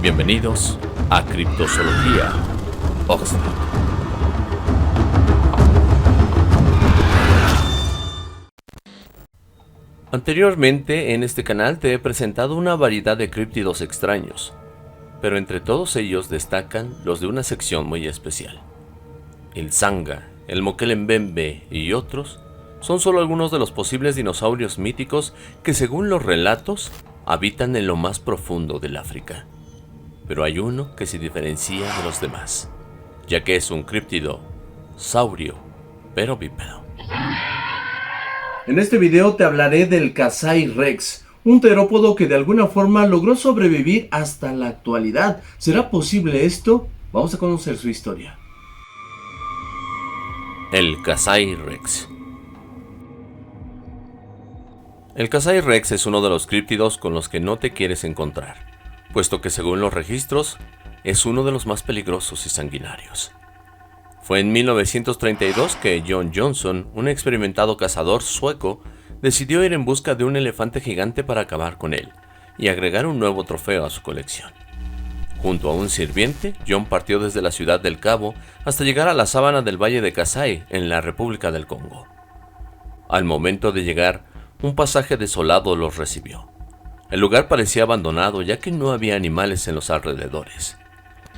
Bienvenidos a Criptozoología Oxford. Anteriormente en este canal te he presentado una variedad de críptidos extraños, pero entre todos ellos destacan los de una sección muy especial. El Sanga, el Mokelembembe y otros son solo algunos de los posibles dinosaurios míticos que, según los relatos, habitan en lo más profundo del África. Pero hay uno que se diferencia de los demás, ya que es un críptido saurio, pero bípedo. En este video te hablaré del Kasai Rex, un terópodo que de alguna forma logró sobrevivir hasta la actualidad. ¿Será posible esto? Vamos a conocer su historia. El Kasai Rex. El Kasai Rex es uno de los críptidos con los que no te quieres encontrar, puesto que según los registros, es uno de los más peligrosos y sanguinarios. Fue en 1932 que John Johnson, un experimentado cazador sueco, decidió ir en busca de un elefante gigante para acabar con él y agregar un nuevo trofeo a su colección. Junto a un sirviente, John partió desde la ciudad del Cabo hasta llegar a la sabana del Valle de Kasai, en la República del Congo. Al momento de llegar, un pasaje desolado los recibió. El lugar parecía abandonado, ya que no había animales en los alrededores.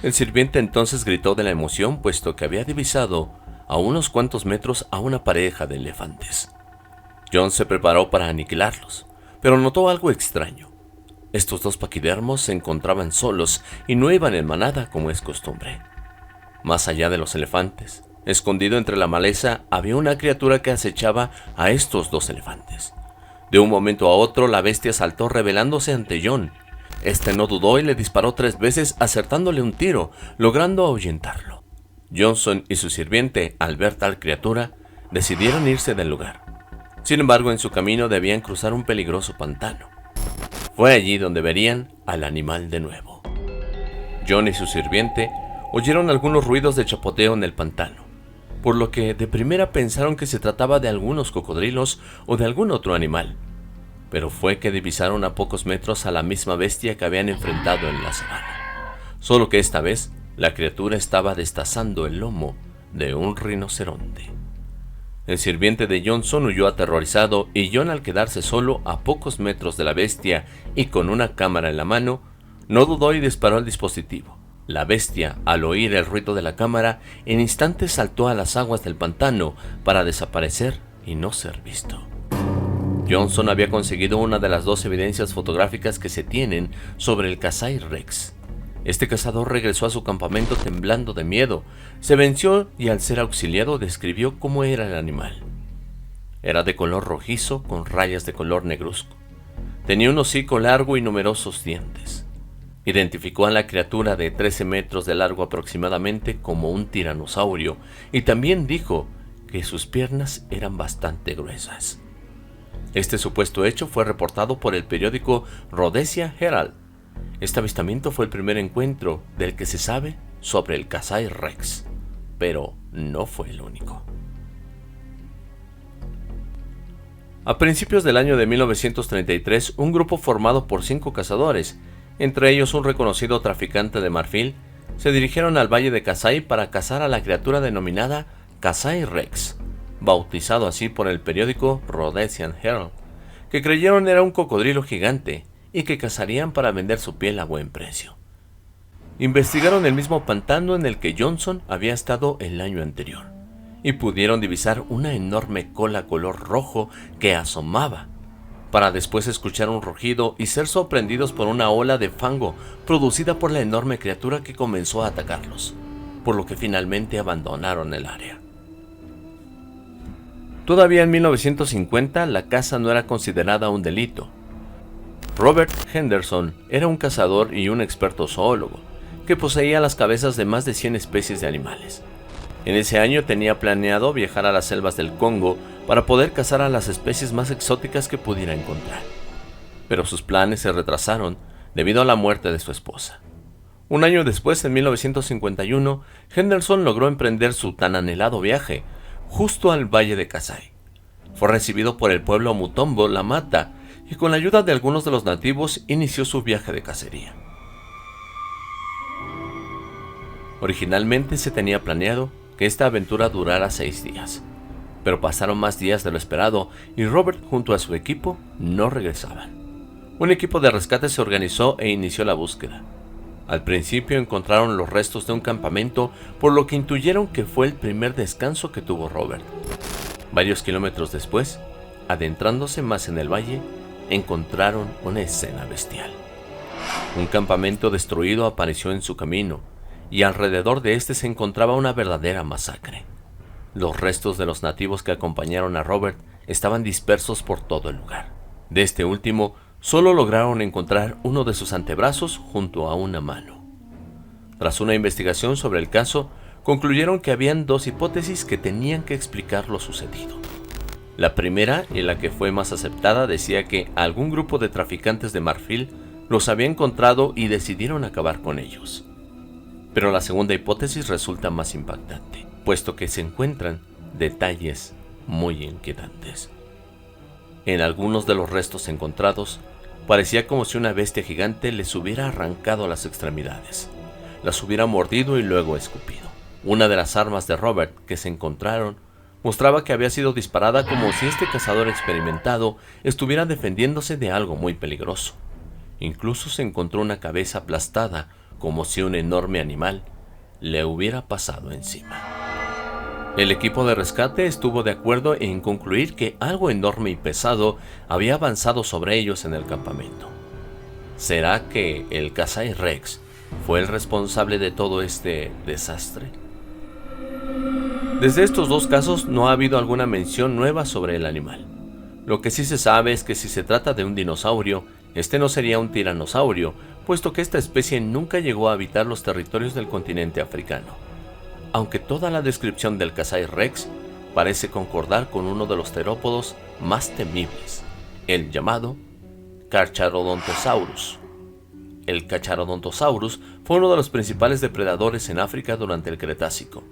El sirviente entonces gritó de la emoción, puesto que había divisado a unos cuantos metros a una pareja de elefantes. John se preparó para aniquilarlos, pero notó algo extraño. Estos dos paquidermos se encontraban solos y no iban en manada como es costumbre. Más allá de los elefantes, escondido entre la maleza, había una criatura que acechaba a estos dos elefantes. De un momento a otro, la bestia saltó revelándose ante John. Este no dudó y le disparó 3 veces, acertándole un tiro, logrando ahuyentarlo. Johnson y su sirviente, al ver tal criatura, decidieron irse del lugar. Sin embargo, en su camino debían cruzar un peligroso pantano. Fue allí donde verían al animal de nuevo. John y su sirviente oyeron algunos ruidos de chapoteo en el pantano, por lo que de primera pensaron que se trataba de algunos cocodrilos o de algún otro animal. Pero fue que divisaron a pocos metros a la misma bestia que habían enfrentado en la sabana. Solo que esta vez, la criatura estaba destazando el lomo de un rinoceronte. El sirviente de Johnson huyó aterrorizado y John, al quedarse solo a pocos metros de la bestia y con una cámara en la mano, no dudó y disparó al dispositivo. La bestia, al oír el ruido de la cámara, en instantes saltó a las aguas del pantano para desaparecer y no ser visto. Johnson había conseguido una de las 2 evidencias fotográficas que se tienen sobre el Kasai Rex. Este cazador regresó a su campamento temblando de miedo, se venció y, al ser auxiliado, describió cómo era el animal. Era de color rojizo con rayas de color negruzco. Tenía un hocico largo y numerosos dientes. Identificó a la criatura de 13 metros de largo aproximadamente como un tiranosaurio y también dijo que sus piernas eran bastante gruesas. Este supuesto hecho fue reportado por el periódico Rhodesia Herald. Este avistamiento fue el primer encuentro del que se sabe sobre el Kasai Rex, pero no fue el único. A principios del año de 1933, un grupo formado por 5 cazadores, entre ellos un reconocido traficante de marfil, se dirigieron al Valle de Kasai para cazar a la criatura denominada Kasai Rex, bautizado así por el periódico Rhodesian Herald, que creyeron era un cocodrilo gigante y que cazarían para vender su piel a buen precio. Investigaron el mismo pantano en el que Johnson había estado el año anterior y pudieron divisar una enorme cola color rojo que asomaba, para después escuchar un rugido y ser sorprendidos por una ola de fango producida por la enorme criatura que comenzó a atacarlos, por lo que finalmente abandonaron el área. Todavía en 1950 la caza no era considerada un delito. Robert Henderson era un cazador y un experto zoólogo que poseía las cabezas de más de 100 especies de animales. En ese año tenía planeado viajar a las selvas del Congo para poder cazar a las especies más exóticas que pudiera encontrar. Pero sus planes se retrasaron debido a la muerte de su esposa. Un año después, en 1951, Henderson logró emprender su tan anhelado viaje justo al Valle de Kasai. Fue recibido por el pueblo Mutombo La Mata y con la ayuda de algunos de los nativos inició su viaje de cacería. Originalmente se tenía planeado que esta aventura durara 6 días, pero pasaron más días de lo esperado y Robert junto a su equipo no regresaban. Un equipo de rescate se organizó e inició la búsqueda. Al principio encontraron los restos de un campamento, por lo que intuyeron que fue el primer descanso que tuvo Robert. Varios kilómetros después, adentrándose más en el valle, encontraron una escena bestial. Un campamento destruido apareció en su camino, y alrededor de este se encontraba una verdadera masacre. Los restos de los nativos que acompañaron a Robert estaban dispersos por todo el lugar. De este último, solo lograron encontrar uno de sus antebrazos junto a una mano. Tras una investigación sobre el caso, concluyeron que habían 2 hipótesis que tenían que explicar lo sucedido. La primera, y la que fue más aceptada, decía que algún grupo de traficantes de marfil los había encontrado y decidieron acabar con ellos. Pero la segunda hipótesis resulta más impactante, puesto que se encuentran detalles muy inquietantes. En algunos de los restos encontrados, parecía como si una bestia gigante les hubiera arrancado las extremidades, las hubiera mordido y luego escupido. Una de las armas de Robert que se encontraron mostraba que había sido disparada como si este cazador experimentado estuviera defendiéndose de algo muy peligroso. Incluso se encontró una cabeza aplastada como si un enorme animal le hubiera pasado encima. El equipo de rescate estuvo de acuerdo en concluir que algo enorme y pesado había avanzado sobre ellos en el campamento. ¿Será que el Kasai Rex fue el responsable de todo este desastre? Desde estos 2 casos no ha habido alguna mención nueva sobre el animal. Lo que sí se sabe es que si se trata de un dinosaurio, este no sería un tiranosaurio, puesto que esta especie nunca llegó a habitar los territorios del continente africano. Aunque toda la descripción del Kasai Rex parece concordar con uno de los terópodos más temibles, el llamado Carcharodontosaurus. El Carcharodontosaurus fue uno de los principales depredadores en África durante el Cretácico,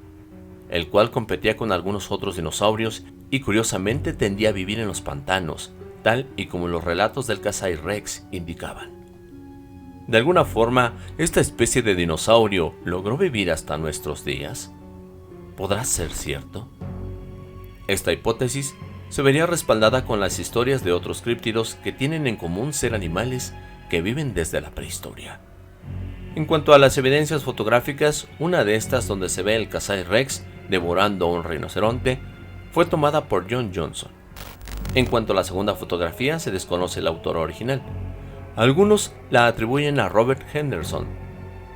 el cual competía con algunos otros dinosaurios y curiosamente tendía a vivir en los pantanos, tal y como los relatos del Kasai Rex indicaban. De alguna forma, esta especie de dinosaurio logró vivir hasta nuestros días. ¿Podrá ser cierto? Esta hipótesis se vería respaldada con las historias de otros críptidos que tienen en común ser animales que viven desde la prehistoria. En cuanto a las evidencias fotográficas, una de estas donde se ve el Kasai Rex devorando a un rinoceronte fue tomada por John Johnson. En cuanto a la segunda fotografía, se desconoce el autor original. Algunos la atribuyen a Robert Henderson.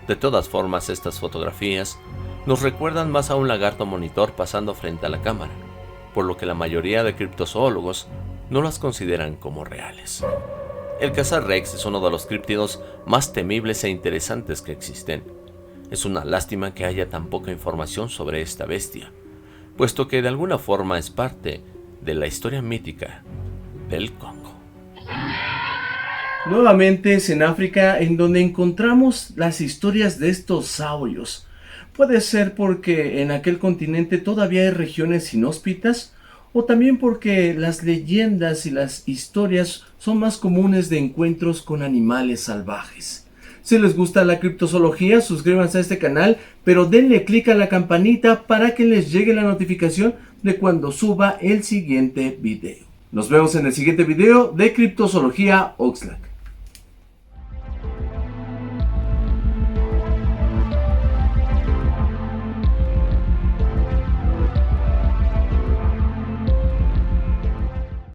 De todas formas, estas fotografías nos recuerdan más a un lagarto monitor pasando frente a la cámara, por lo que la mayoría de criptozoólogos no las consideran como reales. El Kasai Rex es uno de los críptidos más temibles e interesantes que existen. Es una lástima que haya tan poca información sobre esta bestia, puesto que de alguna forma es parte de la historia mítica del Congo. Nuevamente es en África en donde encontramos las historias de estos saurios. Puede ser porque en aquel continente todavía hay regiones inhóspitas, o también porque las leyendas y las historias son más comunes de encuentros con animales salvajes. Si les gusta la criptozoología, suscríbanse a este canal, pero denle clic a la campanita para que les llegue la notificación de cuando suba el siguiente video. Nos vemos en el siguiente video de Criptozoología Oxlack.